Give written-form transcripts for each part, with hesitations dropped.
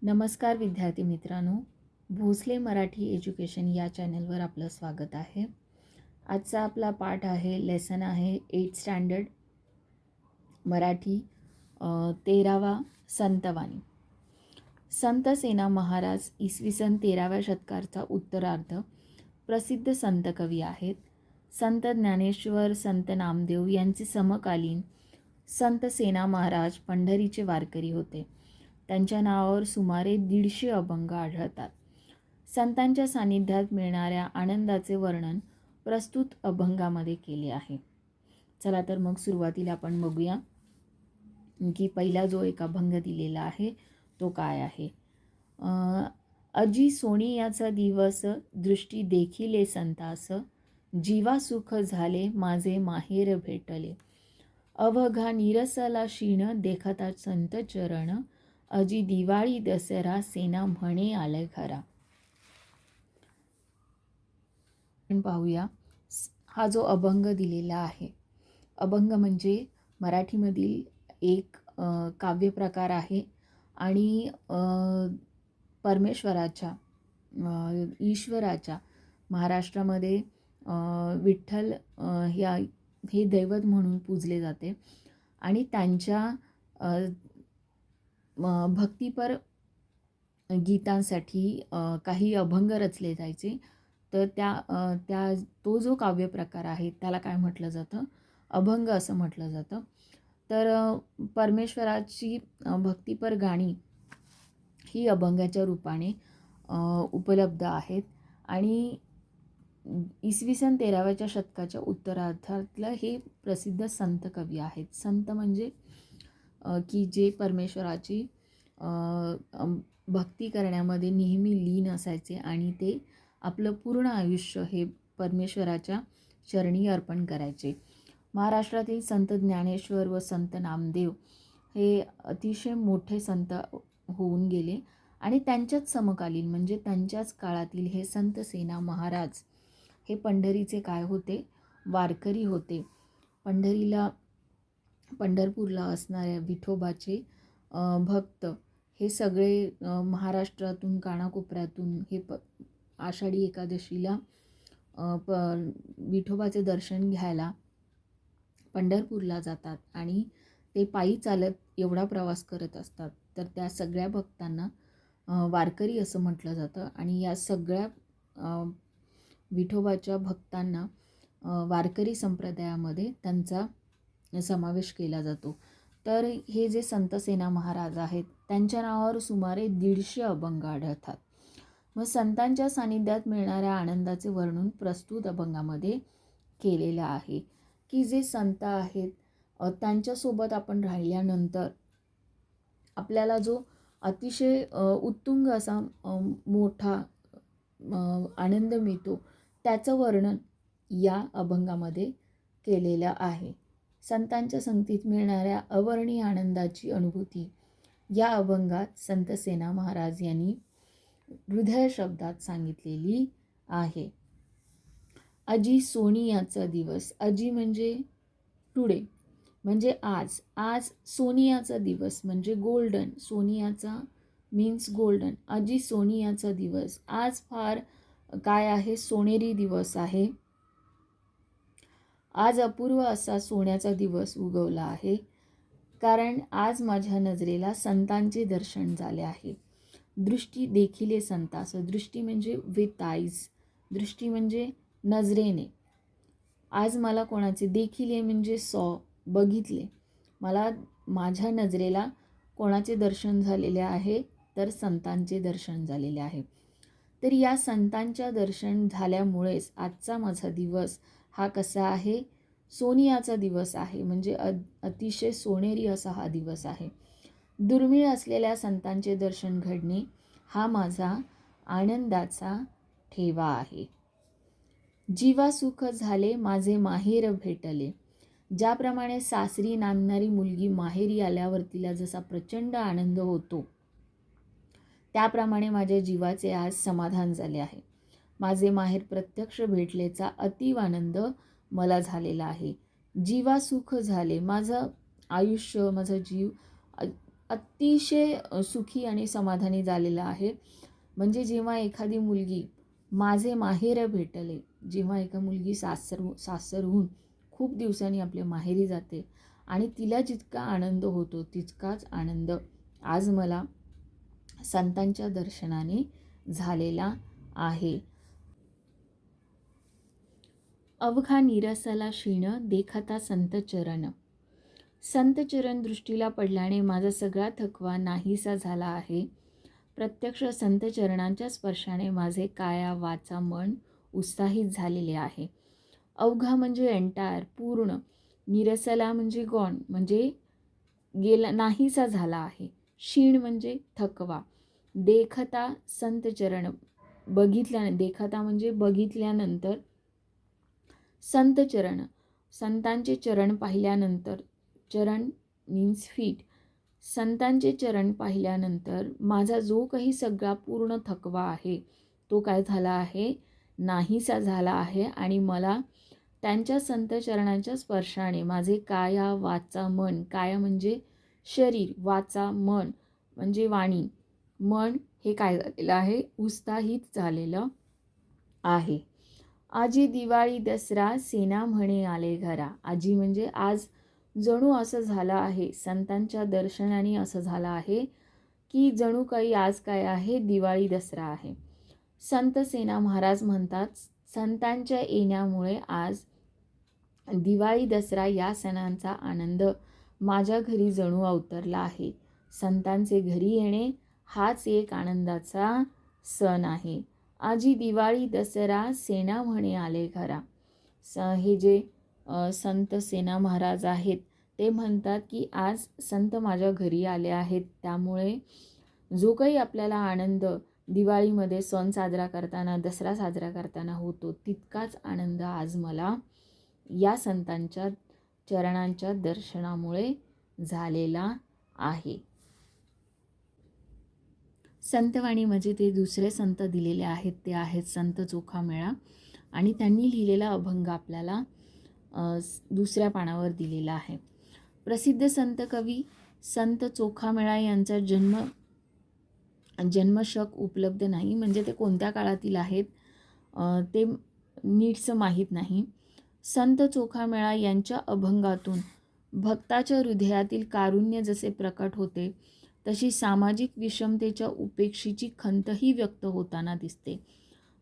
नमस्कार विद्यार्थी मित्रांनो, भोसले मराठी एज्युकेशन या चॅनलवर आपलं स्वागत आहे. आजचा आपला पाठ आहे, लेसन आहे 8th स्टँडर्ड मराठी 13वा संतवाणी. संत सेना महाराज इसवी सन 13व्या शतकाचा उत्तरार्ध प्रसिद्ध संत कवी आहेत. संत ज्ञानेश्वर, संत नामदेव यांचे समकालीन संत सेना महाराज पंढरीचे वारकरी होते. त्यांच्या नावावर सुमारे 150 अभंग आढळतात. संतांच्या सानिध्यात मिळणाऱ्या आनंदाचे वर्णन प्रस्तुत अभंगामध्ये केले आहे. चला तर मग सुरुवातीला आपण बघूया की पहिला जो एक अभंग दिलेला आहे तो काय आहे. अजी सोनियाचा दिवस दृष्टी देखिले संतास, जीवा सुख झाले माझे माहेर भेटले. अवघा निरसला क्षीण देखता संत चरण, अजी दिवाळी दसरा सेना म्हणे आले घरा. पाहूया हा जो अभंग दिलेला आहे. अभंग म्हणजे मराठीमधील एक काव्यप्रकार आहे आणि परमेश्वराच्या ईश्वराच्या महाराष्ट्रामध्ये विठ्ठल हे दैवत म्हणून पूजले जाते आणि त्यांच्या भक्तिपर गीतांसाठी काही अभंग रचले जायचे. तर तो जो काव्यप्रकार आहे त्याला काय म्हटलं जातं, अभंग असं म्हटलं जातं. तर परमेश्वराची भक्तिपर गाणी ही अभंगाच्या रूपाने उपलब्ध आहेत आणि इसवी सन 13व्या शतकाच्या उत्तरार्धातलं हे प्रसिद्ध संत कवी आहेत. संत म्हणजे की जे परमेश्वराची भक्ती करण्यामध्ये नेहमी लीन असायचे आणि ते आपलं पूर्ण आयुष्य हे परमेश्वराच्या चरणी अर्पण करायचे. महाराष्ट्रातील संत ज्ञानेश्वर व संत नामदेव हे अतिशय मोठे संत होऊन गेले आणि त्यांच्याच समकालीन म्हणजे त्यांच्याच काळातील हे संत सेना महाराज हे पंढरीचे काय होते, वारकरी होते. पंढरपूरला असणाऱ्या विठोबाचे भक्त हे सगळे महाराष्ट्रातून कानाकोपऱ्यातून हे आषाढी एकादशीला विठोबाचे दर्शन घ्यायला पंढरपूरला जातात आणि ते पायी चालत एवढा प्रवास करत असतात. तर त्या सगळ्या भक्तांना वारकरी असं म्हटलं जातं आणि या सगळ्या विठोबाच्या भक्तांना वारकरी संप्रदायामध्ये त्यांचा समावेश केला जातो. तर हे जे संत सेना महाराज आहेत त्यांच्या नावावर सुमारे 150 अभंग आढळतात. मग संतांच्या सानिध्यात मिळणाऱ्या आनंदाचे वर्णन प्रस्तुत अभंगामध्ये केलेलं आहे की जे संत आहेत त्यांच्यासोबत आपण राहिल्यानंतर आपल्याला जो अतिशय उत्तुंग असा मोठा आनंद मिळतो त्याचं वर्णन या अभंगामध्ये केलेलं आहे. संतांच्या संगतीत मिळणाऱ्या अवर्णीय आनंदाची अनुभूती या अभंगात संत सेना महाराज यांनी हृदय शब्दात सांगितलेली आहे. अजी सोनियाचा दिवस, अजी म्हणजे टुडे म्हणजे आज सोनियाचा दिवस म्हणजे गोल्डन, सोनियाचा मीन्स गोल्डन. अजी सोनियाचा दिवस, आज फार काय आहे, सोनेरी दिवस आहे. आज अपूर्व असा सोन्याचा दिवस उगवला आहे, कारण आज माझ्या नजरेला संतांचे दर्शन झाले आहे. दृष्टी देखिले संतास, दृष्टी म्हणजे विथ आईज, दृष्टी म्हणजे नजरेने. आज मला कोणाचे देखिले म्हणजे बघितले, मला माझ्या नजरेला कोणाचे दर्शन झालेले आहे, तर संतांचे दर्शन झालेले आहे. तर या संतांच्या दर्शन झाल्यामुळेच आजचा माझा दिवस हा कसा आहे, सोनियाचा दिवस आहे. म्हणजे अतिशय सोनेरी असा हा दिवस आहे. दुर्मिळ असलेल्या संतांचे दर्शन घडणे हा माझा आनंदाचा ठेवा आहे. जीवा सुख झाले माझे माहेर भेटले. ज्याप्रमाणे सासरी नांदणारी मुलगी माहेरी आल्यावर तिला जसा प्रचंड आनंद होतो, त्याप्रमाणे माझ्या जीवाचे आज समाधान झाले आहे. माझे माहेर प्रत्यक्ष भेटलेचा अतीव आनंद मला झालेला आहे. जीवा सुख झाले, माझं आयुष्य, माझा जीव अतिशय सुखी आणि समाधानी झालेला आहे. म्हणजे जेव्हा एखादी मुलगी माझे माहेर भेटले, जेव्हा एका मुलगी सासरहून खूप दिवसांनी आपल्या माहेरी जाते आणि तिला जितका आनंद होतो तितकाच आनंद आज मला संतांच्या दर्शनाने झालेला आहे. अवघा निरसला क्षीण देखता संत चरण. संत चरण दृष्टीला पडल्याने माझा सगळा थकवा नाहीसा झाला आहे. प्रत्यक्ष संत चरणांच्या स्पर्शाने माझे काया वाचा मन उत्साहित झालेले आहे. अवघा म्हणजे एंटायर, पूर्ण. निरसला म्हणजे गॉन, म्हणजे गेला, नाहीसा झाला आहे. क्षीण म्हणजे थकवा. देखता संत चरण, देखता म्हणजे बघितल्यानंतर. संत चरण, संतांचे चरण पाहिल्यानंतर. चरण मीन्स फीट. संतांचे चरण पाहिल्यानंतर माझा जो काही सगळा पूर्ण थकवा आहे तो काय झाला आहे, नाहीसा झाला आहे. आणि मला त्यांच्या संत चरणांच्या स्पर्शाने माझे काया वाचा मन, काया म्हणजे शरीर, वाचा मन म्हणजे वाणी, मन हे काय झालेलं आहे, उत्साहित झालेलं आहे. आजी दिवाळी दसरा सेना म्हणे आले घरा. आजी म्हणजे आज जणू असं झालं आहे, संतांच्या दर्शनाने असं झालं आहे की जणू काही आज काय आहे, दिवाळी दसरा आहे. संत सेना महाराज म्हणतात, संतांच्या येण्यामुळे आज दिवाळी दसरा या सणांचा आनंद माझ्या घरी जणू अवतरला आहे. संतांचे घरी येणे हाच एक आनंदाचा सण आहे. आजी दिवाळी दसरा सेना म्हणे आले घरा. हे जे संत सेना महाराज आहेत ते म्हणतात की आज संत माझ्या घरी आले आहेत, त्यामुळे जो काही आपल्याला आनंद दिवाळीमध्ये सण साजरा करताना, दसरा साजरा करताना होतो, तितकाच आनंद आज मला या संतांच्या चरणांच्या दर्शनामुळे झालेला आहे. संतवाणीमध्ये ते दुसरे संत दिलेले आहेत ते आहेत संत चोखामेळा, आणि त्यांनी लिहिलेला अभंग आपल्याला दुसऱ्या पानावर दिलेला आहे. प्रसिद्ध संत कवी संत चोखामेळा यांचा जन्मशक उपलब्ध नाही, म्हणजे ते कोणत्या काळातील आहेत ते नीटसं माहीत नाही. संत चोखामेळा यांच्या अभंगातून भक्ताच्या हृदयातील कारुण्य जसे प्रकट होते, तशी सामाजिक विषमतेच्या उपेक्षेची खंतही व्यक्त होताना दिसते.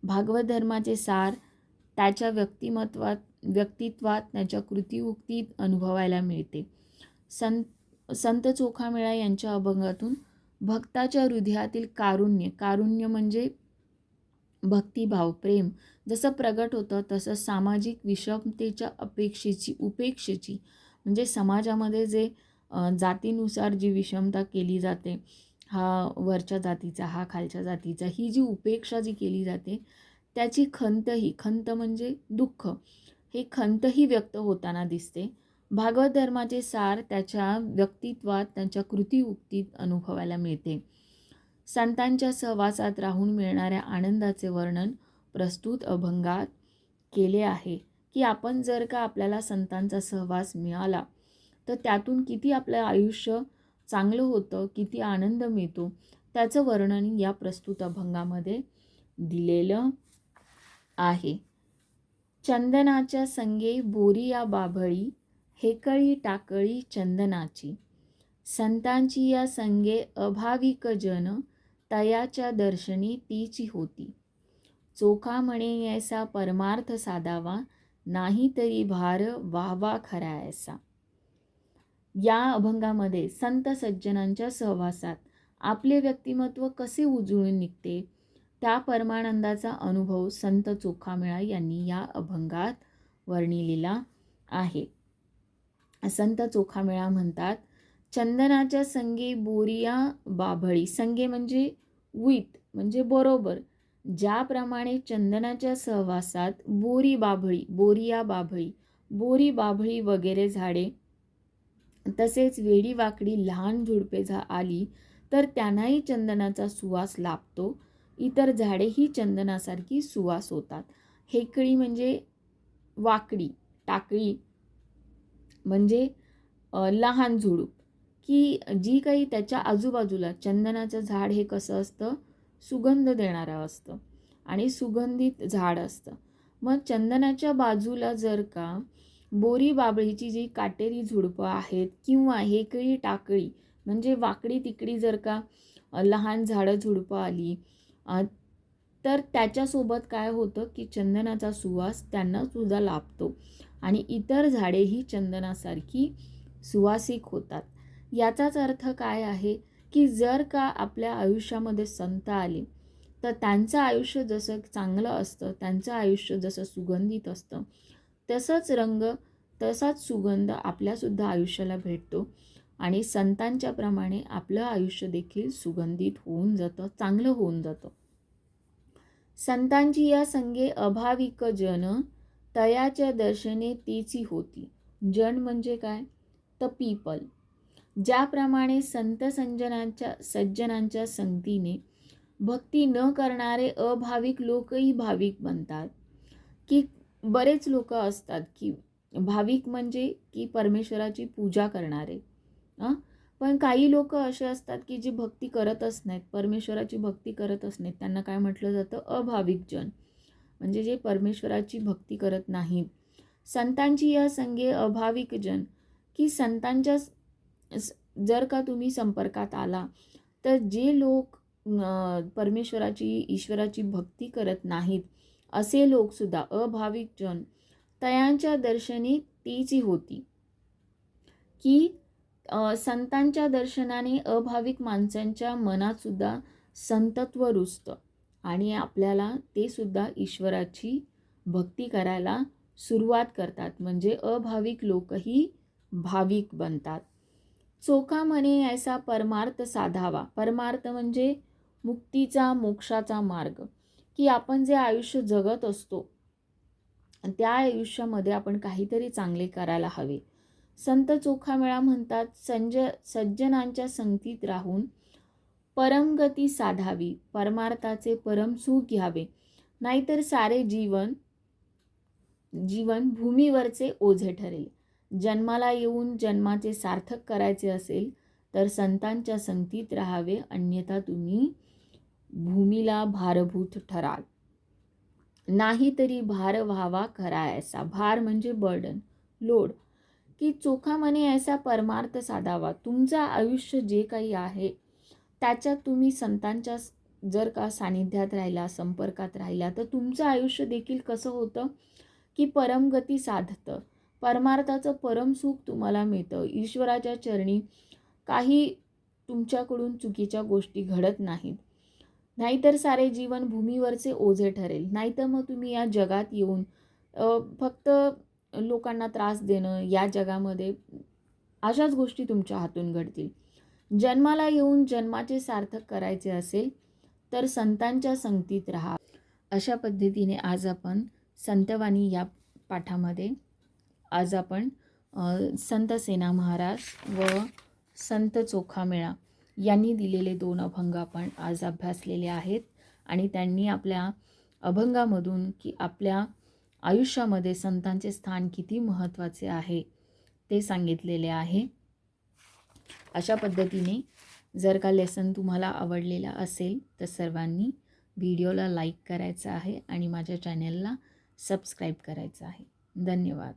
भागवत धर्माचे सार त्याच्या व्यक्तित्वात त्याच्या कृतीउक्तीत अनुभवायला मिळते. संत चोखामेळा यांच्या अभंगातून भक्ताच्या हृदयातील कारुण्य म्हणजे भक्तिभाव, प्रेम जसं प्रगट होतं, तसं सामाजिक विषमतेच्या उपेक्षेची म्हणजे समाजामध्ये जे जातीनुसार जी विषमता केली जाते, हा वरच्या जातीचा, हा खालच्या जातीचा, ही जी उपेक्षा जी केली जाते त्याची खंत म्हणजे दुःख, हे खंतही व्यक्त होताना दिसते. भागवत धर्माचे सार त्याच्या व्यक्तित्वात, त्यांच्या कृतीउक्तीत अनुभवायला मिळते. संतांच्या सहवासात राहून मिळणाऱ्या आनंदाचे वर्णन प्रस्तुत अभंगात केले आहे की आपण जर का आपल्याला संतांचा सहवास मिळाला तर त्यातून किती आपलं आयुष्य चांगलं होतं, किती आनंद मिळतो, त्याचं वर्णन या प्रस्तुत अभंगामध्ये दिलेलं आहे. चंदनाच्या संगे बोरिया बाभळी, हेकळी टाकळी चंदनाची. संतांची या संगे अभाविक जन, तयाच्या दर्शनी तीची होती. चोखा म्हणे ऐसा परमार्थ साधावा, नाही तरी भार वाहवा खरा ऐसा. या अभंगामध्ये संत सज्जनांच्या सहवासात आपले व्यक्तिमत्व कसे उजळून निघते, त्या परमानंदाचा अनुभव संत चोखामेळा यांनी या अभंगात वर्णिलेला आहे. संत चोखामेळा म्हणतात, चंदनाच्या संगे बोरिया बाभळी. संगे म्हणजे विथ, म्हणजे बरोबर. ज्याप्रमाणे चंदनाच्या सहवासात बोरिया बाभळी, बोरी बाभळी वगैरे झाडे, तसेच वेडी वाकडी लहान झुडपे आली तर त्यांनाही चंदनाचा सुवास लाभतो. इतर झाडेही चंदनासारखी सुवास होतात. हेकळी म्हणजे वाकडी, टाकळी म्हणजे लहान झुडूप, की जी काही त्याच्या आजूबाजूला चंदनाचं झाड हे कसं असतं, सुगंध देणारं असतं आणि सुगंधित झाड असतं. मग चंदनाच्या बाजूला जर का बोरी बाबळीची जी काटेरी झुडपं आहेत किंवा हेकळी टाकळी म्हणजे वाकडी तिकडी जर का लहान झाडं झुडपं आली, तर त्याच्यासोबत काय होतं की चंदनाचा सुवास त्यांना सुद्धा लाभतो आणि इतर झाडेही चंदनासारखी सुवासिक होतात. याचाच अर्थ काय आहे की जर का आपल्या आयुष्यामध्ये संत आले तर त्यांचं आयुष्य जसं चांगलं असतं, त्यांचं आयुष्य जसं सुगंधित असतं, तसंच रंग तसाच सुगंध आपल्यासुद्धा आयुष्याला भेटतो आणि संतांच्या प्रमाणे आपलं आयुष्य देखील सुगंधित होऊन जातं, चांगलं होऊन जातं. संतांची या संगे अभाविक जन तयाच्या दर्शने तेची होती. जन म्हणजे काय, तर पीपल. ज्याप्रमाणे संत सज्जनांच्या संगतीने भक्ती न करणारे अभाविक लोकही भाविक बनतात. की बरेच लोक असतात की भाविक म्हणजे की परमेश्वराची पूजा करणारे, पण काही लोक असे असतात की जी भक्ती करतच नाहीत, परमेश्वराची भक्ती करतच नाहीत. त्यांना काय म्हटलं जातं, अभाविक जन, म्हणजे जे परमेश्वराची भक्ती करत नाहीत. संतांची या संगे अभाविक जन, की संतांच्या जर का तुम्ही संपर्कात आला तर जे लोक परमेश्वराची ईश्वराची भक्ती करत नाहीत असे लोकसुद्धा अभाविक जन तयांच्या दर्शनी तीची होती. की संतांच्या दर्शनाने अभाविक माणसांच्या मनात सुद्धा संतत्व रुजतं आणि आपल्याला ते सुद्धा ईश्वराची भक्ती करायला सुरुवात करतात, म्हणजे अभाविक लोकही भाविक बनतात. चोखा म्हणे ऐसा परमार्थ साधावा. परमार्थ म्हणजे मुक्तीचा, मोक्षाचा मार्ग, की आपण जे आयुष्य जगत असतो त्या आयुष्यामध्ये आपण काहीतरी चांगले करायला हवे. संत चोखामेळा म्हणतात, सज्जनांच्या संगतीत राहून परमगती साधावी, परमार्थाचे परमसुख घ्यावे, नाहीतर सारे जीवन भूमीवरचे ओझे ठरेल. जन्माला येऊन जन्माचे सार्थक करायचे असेल तर संतांच्या संगतीत राहावे, अन्यथा तुम्ही भूमीला भारभूत ठराल. नाही तरी भार व्हावा खरा ऐसा. भार म्हणजे बर्डन, लोड. की चोखा म्हणे ऐसा परमार्थ साधावा. तुमचं आयुष्य जे काही आहे त्याच्यात तुम्ही संतांच्या जर का सानिध्यात राहिला, संपर्कात राहिला, तर तुमचं आयुष्य देखील कसं होतं की परमगती साधतं, परमार्थाचं परमसुख तुम्हाला मिळतं. ईश्वराच्या चरणी काही तुमच्याकडून चुकीच्या गोष्टी घडत नाहीत. नाहीतर सारे जीवन भूमीवरचे ओझे ठरेल. नाहीतर मग तुम्ही या जगात येऊन फक्त लोकांना त्रास देणं, या जगामध्ये अशाच गोष्टी तुमच्या हातून घडतील. जन्माला येऊन जन्माचे सार्थक करायचे असेल तर संतांच्या संगतीत राहा. अशा पद्धतीने आज आपण संतवाणी या पाठामध्ये आज आपण संत सेना महाराज व संत चोखामेळा यांनी दिलेले 2 अभंग आपण आज अभ्यासलेले आहेत आणि त्यांनी आपल्या अभंगामधून की आपल्या आयुष्यामध्ये संतांचे स्थान किती महत्त्वाचे आहे ते सांगितलेले आहे. अशा पद्धतीने जर का लेसन तुम्हाला आवडलेला असेल तर सर्वांनी व्हिडिओला लाईक करायचं आहे आणि माझ्या चॅनलला सबस्क्राईब करायचं आहे. धन्यवाद.